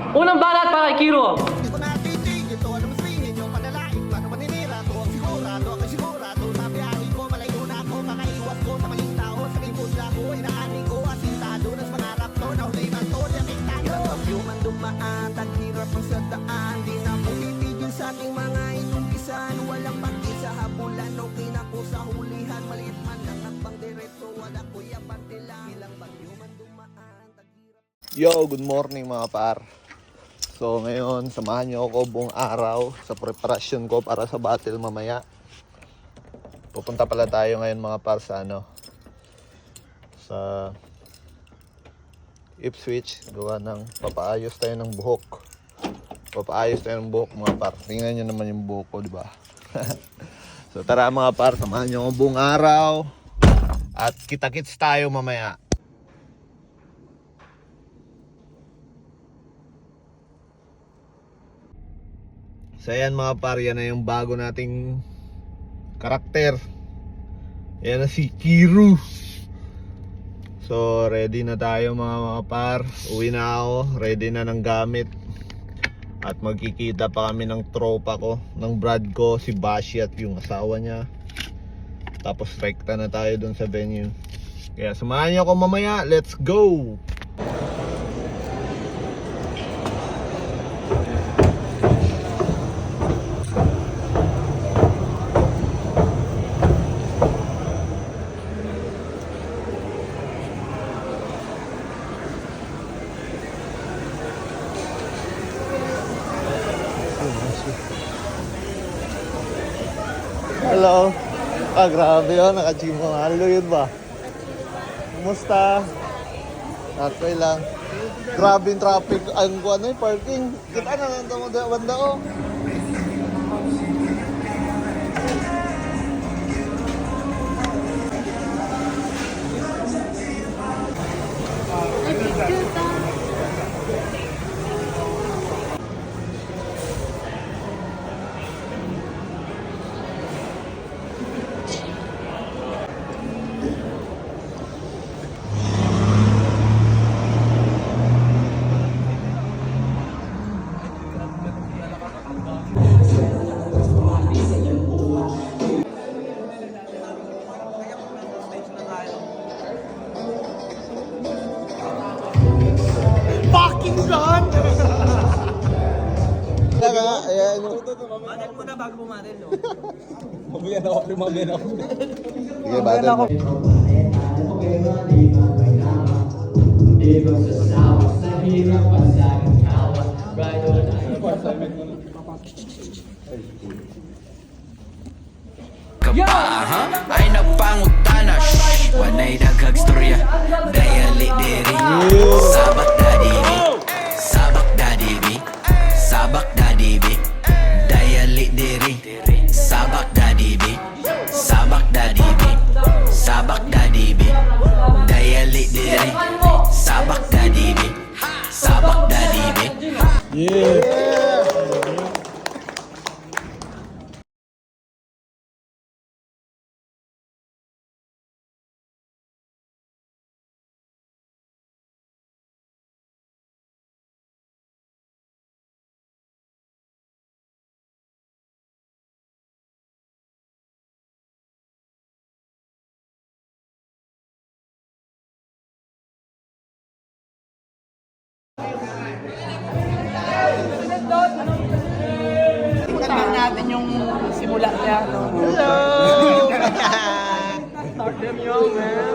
Unang balat para kay Kiro. Di ko natitigil to, ano masingin nyo, panalain, paano maninira to, sigurado, ako sigurado, sa biyahe ko, malayo na ako, makaiwas ko sa maling tao, sa kibudla ko, inaani ko, asintado, nas mangarap to, nahuli man to, yaking tayo. Bagyo man dumaan, taghirap ang sa daan, di na po titigil sa aking mga inumpisan, walang pag-isa, habulan, okay na ko sa hulihan, maliit man lang at pang diretso, wala ko yapante lang, ilang bagyo man dumaan, taghirap. Yo, good morning mga par. So ngayon, samahan niyo ako buong araw sa preparasyon ko para sa battle mamaya. Pupunta pala tayo ngayon mga par sa sa Ipswich. Gawa ng papaayos tayo ng buhok. Papaayos tayo ng buhok mga par. Tingnan niyo naman yung buhok ko, di ba? So tara mga par, samahan niyo ako buong araw. At kita-kits tayo mamaya. So ayan mga par, yan na yung bago nating karakter. Yan na si Kiro. So ready na tayo mga par. Uwi na ako, ready na ng gamit. At magkikita pa kami ng tropa ko, ng brad ko, si Bashi at yung asawa niya. Tapos rekta na tayo dun sa venue. Kaya samahan niyo ako mamaya, let's go! Hello. Grabe yun. Naka-gym ko nga. Halo yun ba? Kumusta? Okay lang. Grabe yung traffic. Ang ano yung parking. Kita na lang ito banda o. Ayan. Manag mo na bago bumatil, no? Sige, bagal mo. Kapaha ay napangutana. Wanay daghag storya. Dayali diri. Sabak dadibi. Sabak dadibi. Sabak dadibi. Dayali diri. Sabak dadibi. Sabak dadibi. Sabak dadibi. Dayali diri. Sabak dadibi. Sabak dadibi. Tingnan natin yung simula niya. Hello! Start them young, man.